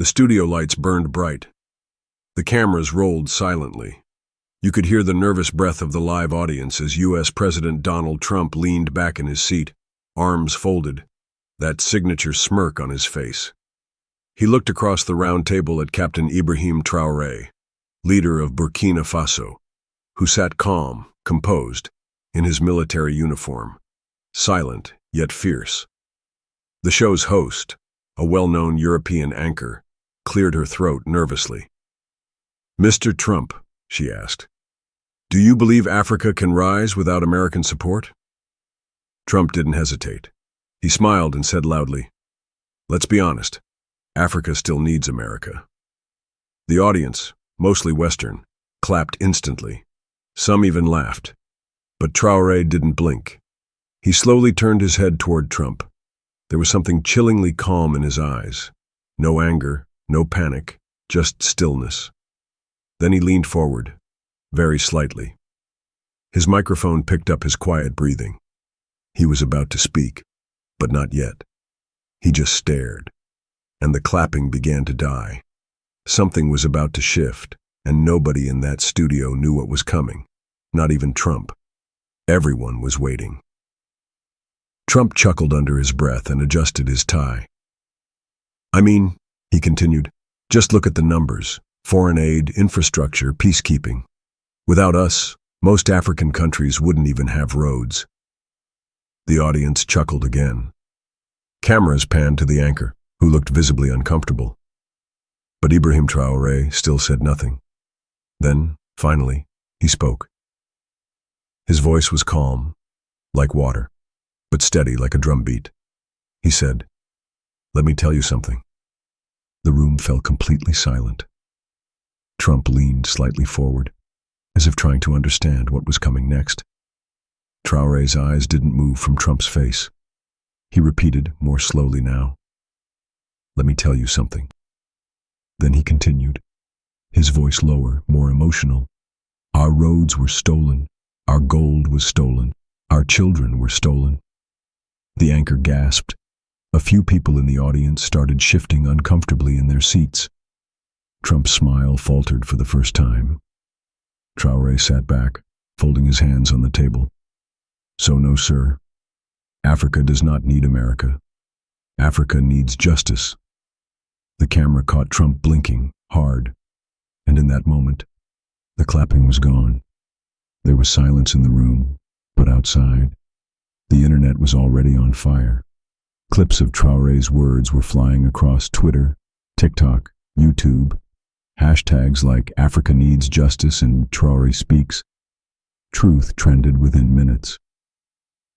The studio lights burned bright. The cameras rolled silently. You could hear the nervous breath of the live audience as U.S. President Donald Trump leaned back in his seat, arms folded, that signature smirk on his face. He looked across the round table at Captain Ibrahim Traoré, leader of Burkina Faso, who sat calm, composed, in his military uniform, silent yet fierce. The show's host, a well-known European anchor, cleared her throat nervously. "Mr. Trump," she asked, "do you believe Africa can rise without American support?" Trump didn't hesitate. He smiled and said loudly, "Let's be honest, Africa still needs America." The audience, mostly Western, clapped instantly. Some even laughed. But Traoré didn't blink. He slowly turned his head toward Trump. There was something chillingly calm in his eyes. No anger, no panic, just stillness. Then he leaned forward, very slightly. His microphone picked up his quiet breathing. He was about to speak, but not yet. He just stared, and the clapping began to die. Something was about to shift, and nobody in that studio knew what was coming, not even Trump. Everyone was waiting. Trump chuckled under his breath and adjusted his tie. "I mean," he continued, "just look at the numbers. Foreign aid, infrastructure, peacekeeping. Without us, most African countries wouldn't even have roads." The audience chuckled again. Cameras panned to the anchor, who looked visibly uncomfortable. But Ibrahim Traoré still said nothing. Then, finally, he spoke. His voice was calm, like water, but steady like a drumbeat. He said, "Let me tell you something." The room fell completely silent. Trump leaned slightly forward, as if trying to understand what was coming next. Traoré's eyes didn't move from Trump's face. He repeated, more slowly now, "Let me tell you something." Then he continued, his voice lower, more emotional. "Our roads were stolen. Our gold was stolen. Our children were stolen." The anchor gasped. A few people in the audience started shifting uncomfortably in their seats. Trump's smile faltered for the first time. Traoré sat back, folding his hands on the table. "So no, sir. Africa does not need America. Africa needs justice." The camera caught Trump blinking, hard, and in that moment, the clapping was gone. There was silence in the room, but outside, the internet was already on fire. Clips of Traoré's words were flying across Twitter, TikTok, YouTube, hashtags like Africa needs justice and Traoré speaks. Truth trended within minutes.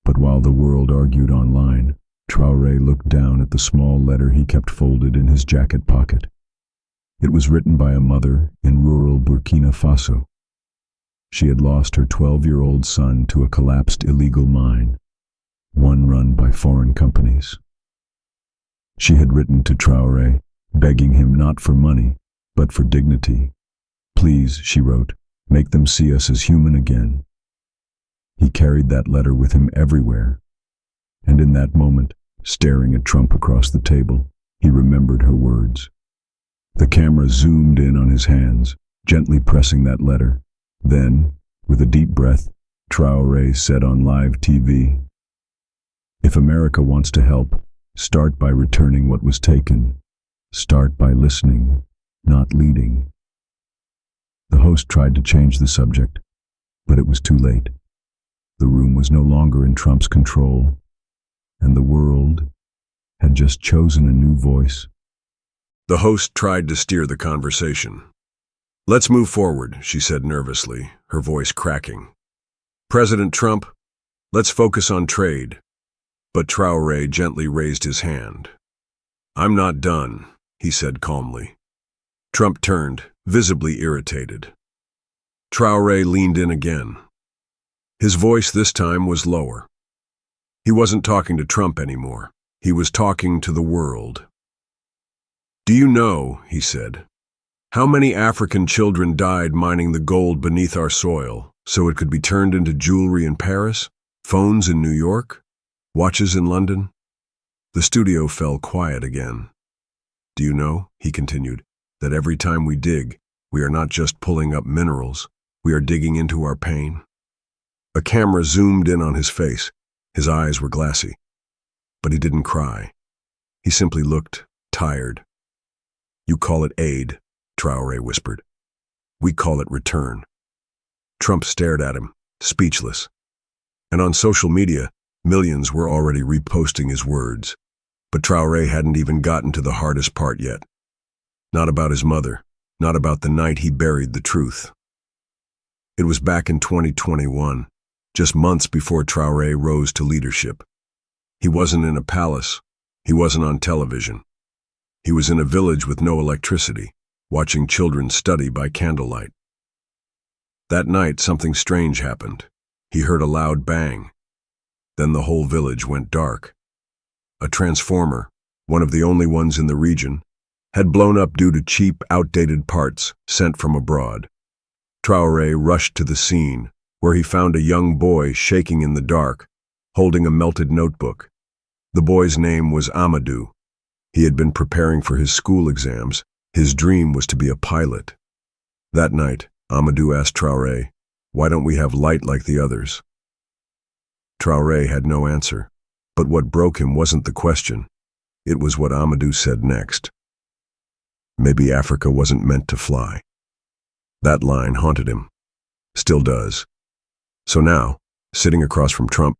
But while the world argued online, Traoré looked down at the small letter he kept folded in his jacket pocket. It was written by a mother in rural Burkina Faso. She had lost her 12-year-old son to a collapsed illegal mine, one run by foreign companies. She had written to Traoré, begging him not for money, but for dignity. "Please," she wrote, "make them see us as human again." He carried that letter with him everywhere, and in that moment, staring at Trump across the table, he remembered her words. The camera zoomed in on his hands, gently pressing that letter. Then, with a deep breath, Traoré said on live TV, "If America wants to help, start by returning what was taken. Start by listening, not leading." The host tried to change the subject, but it was too late. The room was no longer in Trump's control, and the world had just chosen a new voice. The host tried to steer the conversation. "Let's move forward," she said nervously, her voice cracking. "President Trump, let's focus on trade." But Traoré gently raised his hand. "I'm not done," he said calmly. Trump turned, visibly irritated. Traoré leaned in again. His voice this time was lower. He wasn't talking to Trump anymore. He was talking to the world. "Do you know," he said, "how many African children died mining the gold beneath our soil so it could be turned into jewelry in Paris, phones in New York, watches in London?" The studio fell quiet again. Do you know, he continued, that every time we dig, we are not just pulling up minerals, we are digging into our pain? A camera zoomed in on his face. His eyes were glassy. But he didn't cry. He simply looked tired. You call it aid, Traoré whispered. We call it return. Trump stared at him, speechless. And on social media, millions were already reposting his words. But Traoré hadn't even gotten to the hardest part yet. Not about his mother, not about the night he buried the truth. It was back in 2021, just months before Traoré rose to leadership. He wasn't in a palace. He wasn't on television. He was in a village with no electricity, watching children study by candlelight. That night, something strange happened. He heard a loud bang. Then the whole village went dark. A transformer, one of the only ones in the region, had blown up due to cheap, outdated parts sent from abroad. Traoré rushed to the scene, where he found a young boy shaking in the dark, holding a melted notebook. The boy's name was Amadou. He had been preparing for his school exams. His dream was to be a pilot. That night, Amadou asked Traoré, "Why don't we have light like the others?" Traoré had no answer, but what broke him wasn't the question. It was what Amadou said next. Maybe Africa wasn't meant to fly. That line haunted him. Still does. So now, sitting across from Trump,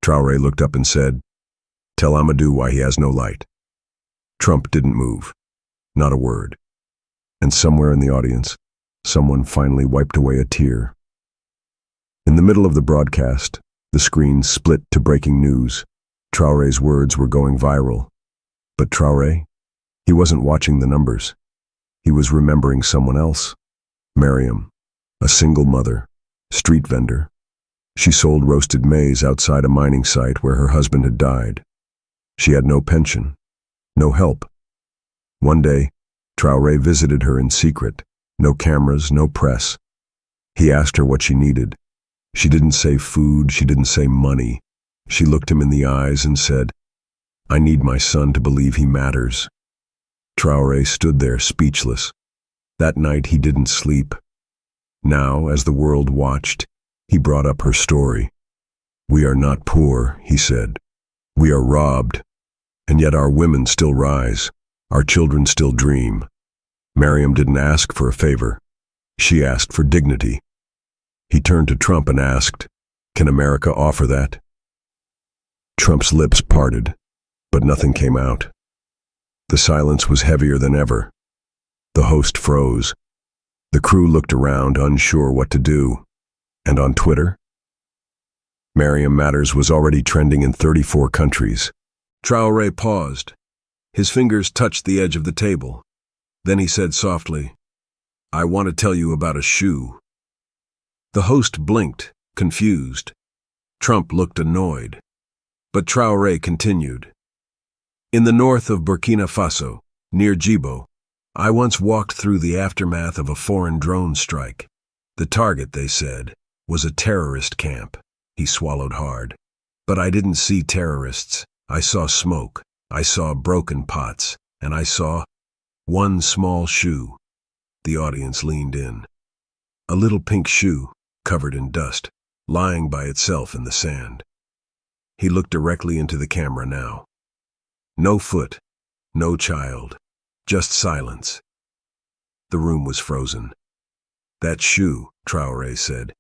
Traoré looked up and said, "Tell Amadou why he has no light." Trump didn't move. Not a word. And somewhere in the audience, someone finally wiped away a tear. In the middle of the broadcast, the screen split to breaking news. Traoré's words were going viral. But Traoré, he wasn't watching the numbers. He was remembering someone else. Miriam, a single mother, street vendor. She sold roasted maize outside a mining site where her husband had died. She had no pension, no help. One day, Traoré visited her in secret. No cameras, no press. He asked her what she needed. She didn't say food, she didn't say money. She looked him in the eyes and said, "I need my son to believe he matters." Traoré stood there speechless. That night he didn't sleep. Now, as the world watched, he brought up her story. "We are not poor," he said. "We are robbed. And yet our women still rise. Our children still dream." Miriam didn't ask for a favor. She asked for dignity. He turned to Trump and asked, "Can America offer that?" Trump's lips parted, but nothing came out. The silence was heavier than ever. The host froze. The crew looked around, unsure what to do. And on Twitter? Miriam Matters was already trending in 34 countries. Traoré paused. His fingers touched the edge of the table. Then he said softly, "I want to tell you about a shoe." The host blinked, confused. Trump looked annoyed. But Traoré continued. "In the north of Burkina Faso, near Djibo, I once walked through the aftermath of a foreign drone strike. The target, they said, was a terrorist camp." He swallowed hard. "But I didn't see terrorists. I saw smoke. I saw broken pots. And I saw one small shoe." The audience leaned in. A little pink shoe, covered in dust, lying by itself in the sand. He looked directly into the camera now. No foot, no child, just silence. The room was frozen. "That shoe," Traoré said,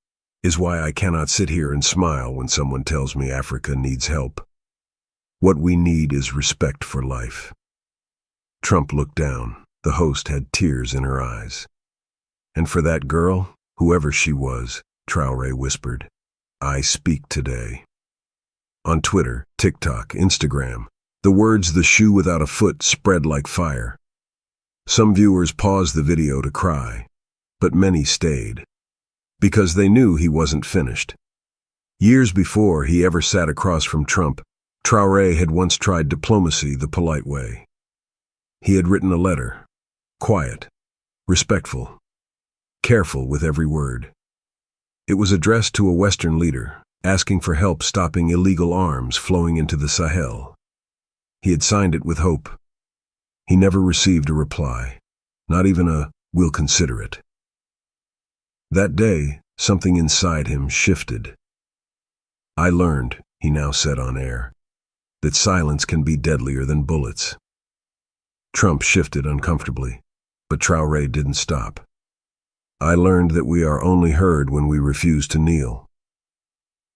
"is why I cannot sit here and smile when someone tells me Africa needs help. What we need is respect for life." Trump looked down. The host had tears in her eyes. "And for that girl, whoever she was," Traoré whispered, "I speak today." On Twitter, TikTok, Instagram, the words "the shoe without a foot" spread like fire. Some viewers paused the video to cry, but many stayed, because they knew he wasn't finished. Years before he ever sat across from Trump, Traoré had once tried diplomacy the polite way. He had written a letter, quiet, respectful, careful with every word. It was addressed to a Western leader, asking for help stopping illegal arms flowing into the Sahel. He had signed it with hope. He never received a reply, not even a "we'll consider it." That day, something inside him shifted. "I learned," he now said on air, "that silence can be deadlier than bullets." Trump shifted uncomfortably, but Traoré didn't stop. "I learned that we are only heard when we refuse to kneel."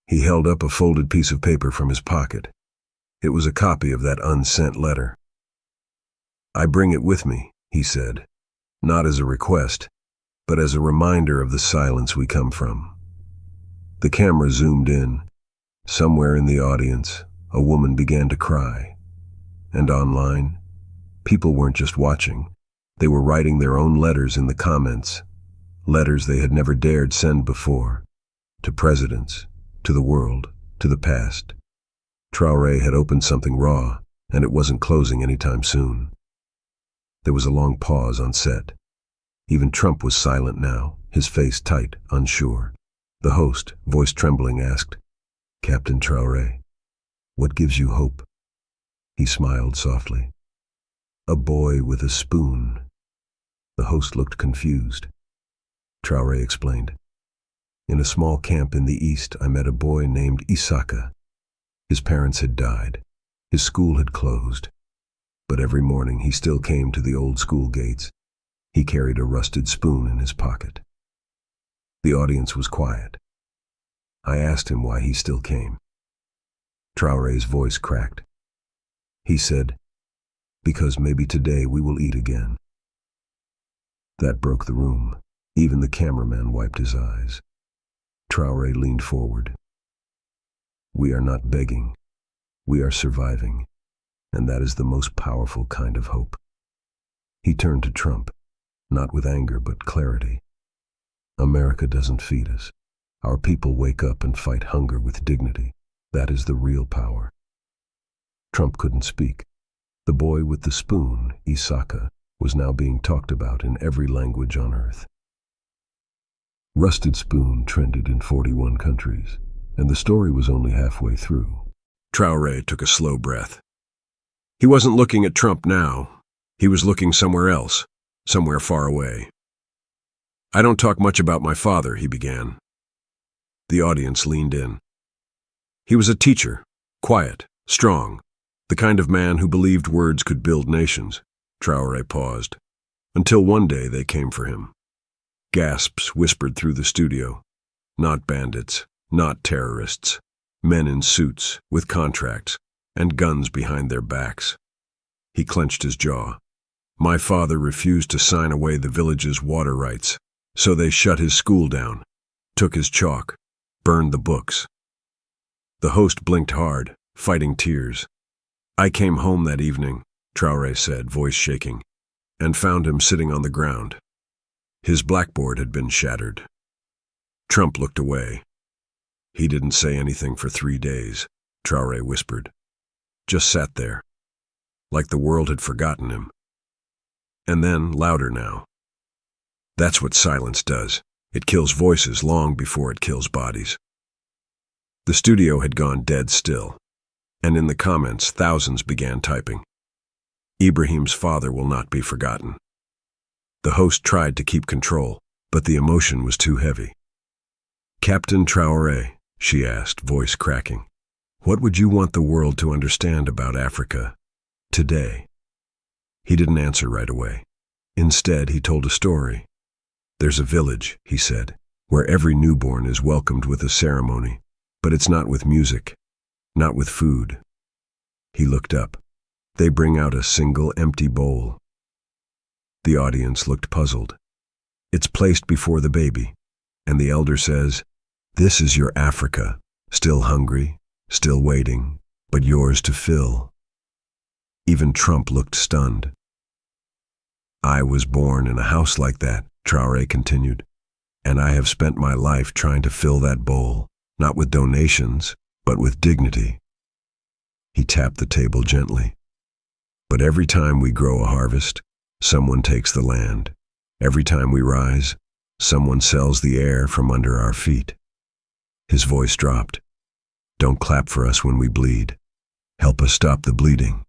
He held up a folded piece of paper from his pocket. It was a copy of that unsent letter. "I bring it with me," he said, "not as a request, but as a reminder of the silence we come from." The camera zoomed in. Somewhere in the audience, a woman began to cry. And online, people weren't just watching. They were writing their own letters in the comments, letters they had never dared send before, to presidents, to the world, to the past. Traoré had opened something raw, and it wasn't closing anytime soon. There was a long pause on set. Even Trump was silent now, his face tight, unsure. The host, voice trembling, asked, "Captain Traoré, what gives you hope?" He smiled softly. "A boy with a spoon." The host looked confused. Traoré explained, "In a small camp in the east, I met a boy named Isaka. His parents had died. His school had closed. But every morning he still came to the old school gates. He carried a rusted spoon in his pocket." The audience was quiet. I asked him why he still came. Traoré's voice cracked. He said, "Because maybe today we will eat again." That broke the room. Even the cameraman wiped his eyes. Traoré leaned forward. "We are not begging. We are surviving. And that is the most powerful kind of hope." He turned to Trump, not with anger but clarity. "America doesn't feed us. Our people wake up and fight hunger with dignity. That is the real power." Trump couldn't speak. The boy with the spoon, Isaka, was now being talked about in every language on earth. Rusted Spoon trended in 41 countries, and the story was only halfway through. Traoré took a slow breath. He wasn't looking at Trump now. He was looking somewhere else, somewhere far away. "I don't talk much about my father," he began. The audience leaned in. "He was a teacher, quiet, strong, the kind of man who believed words could build nations." Traoré paused, until one day they came for him. Gasps whispered through the studio. Not bandits, not terrorists, men in suits, with contracts, and guns behind their backs. He clenched his jaw. "My father refused to sign away the village's water rights, so they shut his school down, took his chalk, burned the books." The host blinked hard, fighting tears. "I came home that evening," Traoré said, voice shaking, "and found him sitting on the ground. His blackboard had been shattered." Trump looked away. "He didn't say anything for 3 days," Traoré whispered. "Just sat there, like the world had forgotten him." And then, louder now, "That's what silence does. It kills voices long before it kills bodies." The studio had gone dead still, and in the comments thousands began typing. "Ibrahim's father will not be forgotten." The host tried to keep control, but the emotion was too heavy. "Captain Traoré," she asked, voice cracking, "what would you want the world to understand about Africa today?" He didn't answer right away. Instead, he told a story. "There's a village," he said, "where every newborn is welcomed with a ceremony, but it's not with music, not with food." He looked up. "They bring out a single empty bowl." The audience looked puzzled. "It's placed before the baby, and the elder says, 'This is your Africa, still hungry, still waiting, but yours to fill.'" Even Trump looked stunned. "I was born in a house like that," Traoré continued, "and I have spent my life trying to fill that bowl, not with donations, but with dignity." He tapped the table gently. "But every time we grow a harvest, someone takes the land. Every time we rise, someone sells the air from under our feet." His voice dropped. "Don't clap for us when we bleed. Help us stop the bleeding."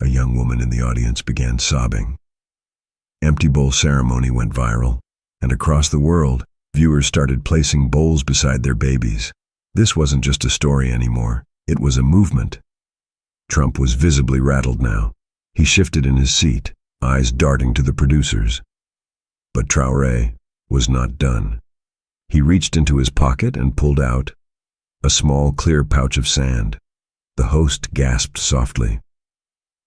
A young woman in the audience began sobbing. Empty bowl ceremony went viral, and across the world, viewers started placing bowls beside their babies. This wasn't just a story anymore, it was a movement. Trump was visibly rattled now. He shifted in his seat, eyes darting to the producers. But Traoré was not done. He reached into his pocket and pulled out a small, clear pouch of sand. The host gasped softly.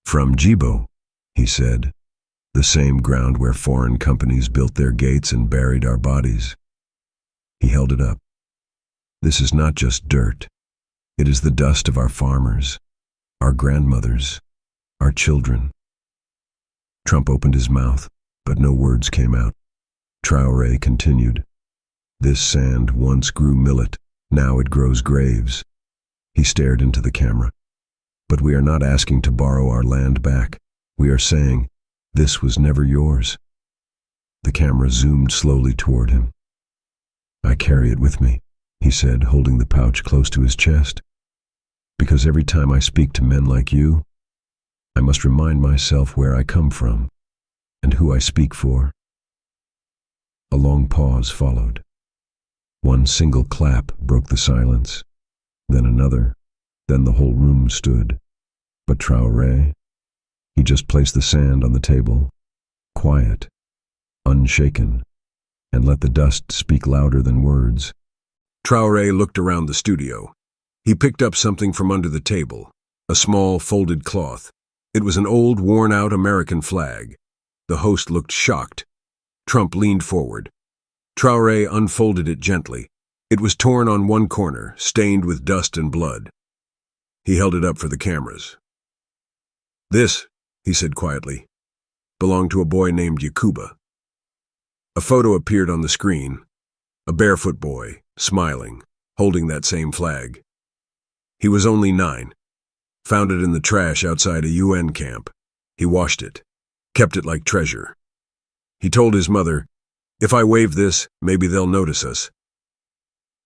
"From Djibo," he said, "the same ground where foreign companies built their gates and buried our bodies." He held it up. "This is not just dirt. It is the dust of our farmers, our grandmothers, our children." Trump opened his mouth, but no words came out. Traoré continued. "This sand once grew millet, now it grows graves." He stared into the camera. "But we are not asking to borrow our land back. We are saying, this was never yours." The camera zoomed slowly toward him. "I carry it with me," he said, holding the pouch close to his chest. "Because every time I speak to men like you, I must remind myself where I come from and who I speak for." A long pause followed. One single clap broke the silence, then another, then the whole room stood. But Traoré, he just placed the sand on the table, quiet, unshaken, and let the dust speak louder than words. Traoré looked around the studio. He picked up something from under the table, a small folded cloth. It was an old, worn-out American flag. The host looked shocked. Trump leaned forward. Traoré unfolded it gently. It was torn on one corner, stained with dust and blood. He held it up for the cameras. "This," he said quietly, "belonged to a boy named Yakuba." A photo appeared on the screen, a barefoot boy, smiling, holding that same flag. He was only 9. Found it in the trash outside a UN camp. He washed it, kept it like treasure. He told his mother, "If I wave this, maybe they'll notice us."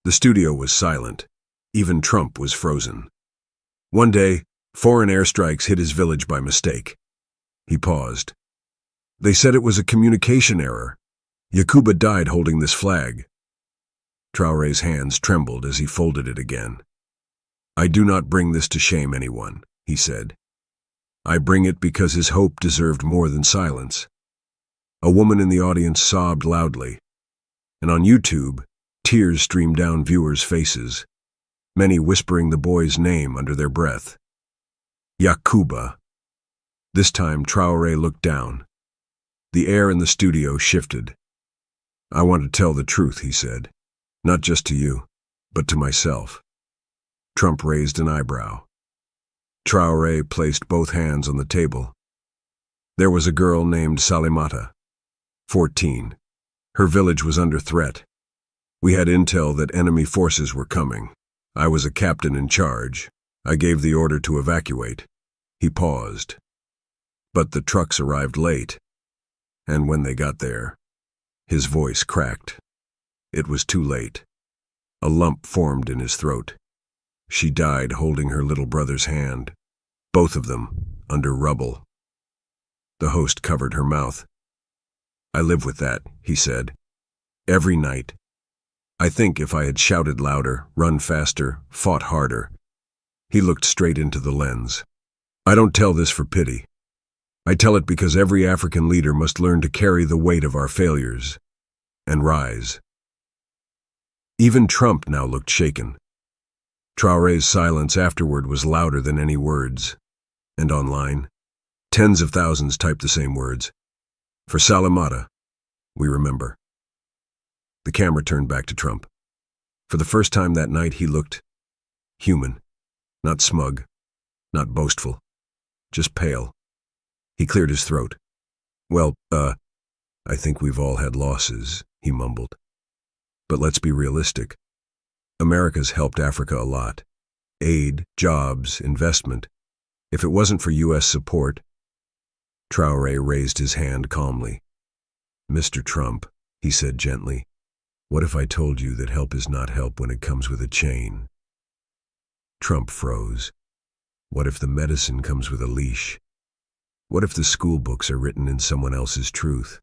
The studio was silent. Even Trump was frozen. One day, foreign airstrikes hit his village by mistake. He paused. They said it was a communication error. Yakuba died holding this flag. Traoré's hands trembled as he folded it again. "I do not bring this to shame anyone," he said. "I bring it because his hope deserved more than silence." A woman in the audience sobbed loudly, and on YouTube, tears streamed down viewers' faces, many whispering the boy's name under their breath. Yakuba. This time Traoré looked down. The air in the studio shifted. "I want to tell the truth," he said, "not just to you, but to myself." Trump raised an eyebrow. Traoré placed both hands on the table. There was a girl named Salimata, 14. Her village was under threat. We had intel that enemy forces were coming. I was a captain in charge. I gave the order to evacuate. He paused. But the trucks arrived late, and when they got there, his voice cracked. It was too late. A lump formed in his throat. She died holding her little brother's hand, both of them under rubble. The host covered her mouth. "I live with that," he said. "Every night. I think if I had shouted louder, run faster, fought harder." He looked straight into the lens. "I don't tell this for pity. I tell it because every African leader must learn to carry the weight of our failures and rise." Even Trump now looked shaken. Traoré's silence afterward was louder than any words. And online, tens of thousands typed the same words. "For Salimata, we remember." The camera turned back to Trump. For the first time that night, he looked human, not smug, not boastful, just pale. He cleared his throat. "Well, I think we've all had losses," he mumbled. "But let's be realistic. America's helped Africa a lot. Aid, jobs, investment. If it wasn't for U.S. support..." Traoré raised his hand calmly. "Mr. Trump," he said gently, "what if I told you that help is not help when it comes with a chain?" Trump froze. "What if the medicine comes with a leash?" What if the school books are written in someone else's truth?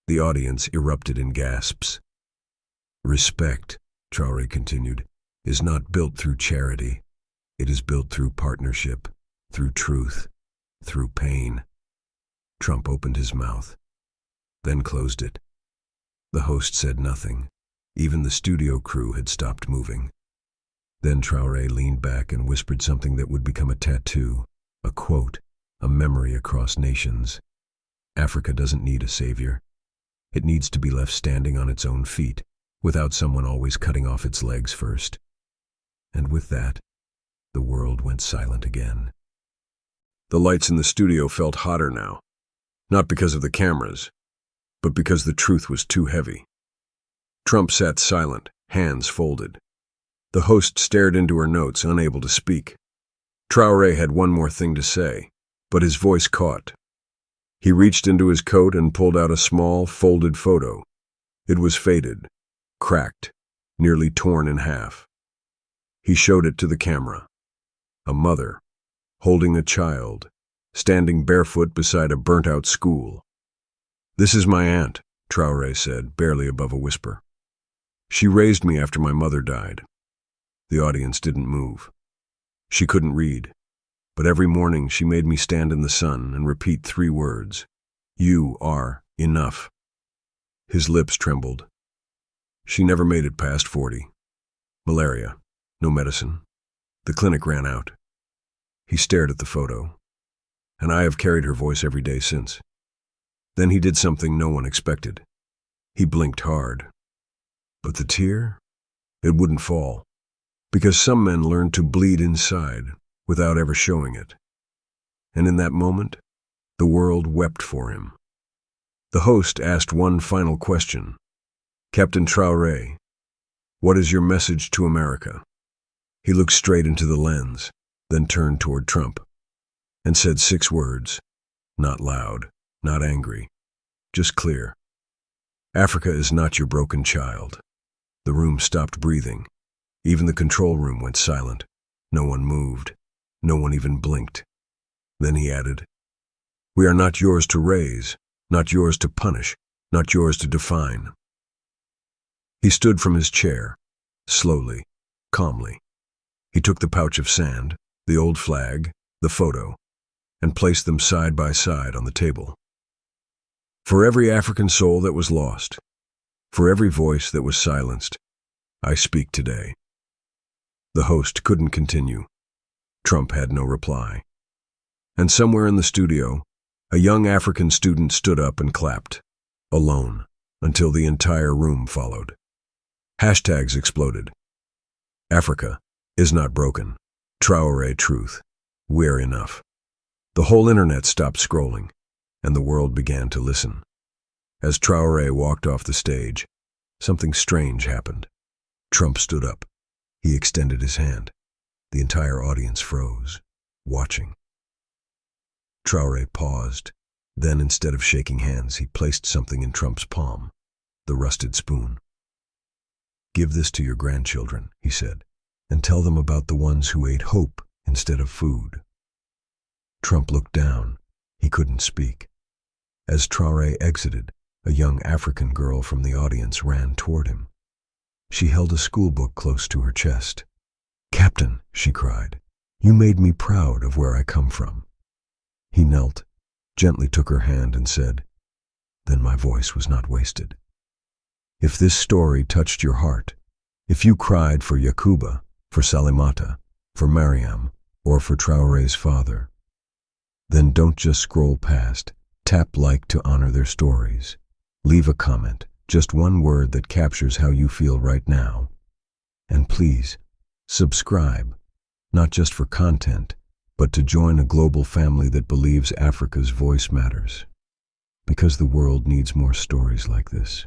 The audience erupted in gasps. Respect, Traoré continued, is not built through charity. It is built through partnership, through truth, through pain. Trump opened his mouth, then closed it. The host said nothing. Even the studio crew had stopped moving. Then Traoré leaned back and whispered something that would become a tattoo, a quote, a memory across nations. Africa doesn't need a savior. It needs to be left standing on its own feet, without someone always cutting off its legs first. And with that, the world went silent again. The lights in the studio felt hotter now, not because of the cameras, but because the truth was too heavy. Trump sat silent, hands folded. The host stared into her notes, unable to speak. Traoré had one more thing to say, but his voice caught. He reached into his coat and pulled out a small, folded photo. It was faded, cracked, nearly torn in half. He showed it to the camera. A mother, holding a child, standing barefoot beside a burnt-out school. "This is my aunt," Traoré said, barely above a whisper. "She raised me after my mother died." The audience didn't move. She couldn't read, but every morning she made me stand in the sun and repeat 3 words. "You are enough." His lips trembled. She never made it past 40. Malaria, no medicine. The clinic ran out. He stared at the photo, and I have carried her voice every day since. Then he did something no one expected. He blinked hard. But the tear? It wouldn't fall, because some men learn to bleed inside without ever showing it. And in that moment, the world wept for him. The host asked one final question. "Captain Traoré, what is your message to America?" He looked straight into the lens, then turned toward Trump, and said 6 words, not loud, not angry, just clear. "Africa is not your broken child." The room stopped breathing. Even the control room went silent. No one moved. No one even blinked. Then he added, "We are not yours to raise, not yours to punish, not yours to define." He stood from his chair, slowly, calmly. He took the pouch of sand, the old flag, the photo, and placed them side by side on the table. "For every African soul that was lost, for every voice that was silenced, I speak today." The host couldn't continue. Trump had no reply. And somewhere in the studio, a young African student stood up and clapped, alone, until the entire room followed. Hashtags exploded. Africa is not broken. Traoré truth. We're enough. The whole internet stopped scrolling, and the world began to listen. As Traoré walked off the stage, something strange happened. Trump stood up. He extended his hand. The entire audience froze, watching. Traoré paused. Then, instead of shaking hands, he placed something in Trump's palm, the rusted spoon. "Give this to your grandchildren," he said, "and tell them about the ones who ate hope instead of food." Trump looked down. He couldn't speak. As Traoré exited, a young African girl from the audience ran toward him. She held a schoolbook close to her chest. "Captain," she cried, "you made me proud of where I come from." He knelt, gently took her hand and said, "Then my voice was not wasted. If this story touched your heart, if you cried for Yakuba, for Salimata, for Mariam, or for Traoré's father, then don't just scroll past, tap like to honor their stories. Leave a comment, just one word that captures how you feel right now. And please, subscribe, not just for content, but to join a global family that believes Africa's voice matters. Because the world needs more stories like this."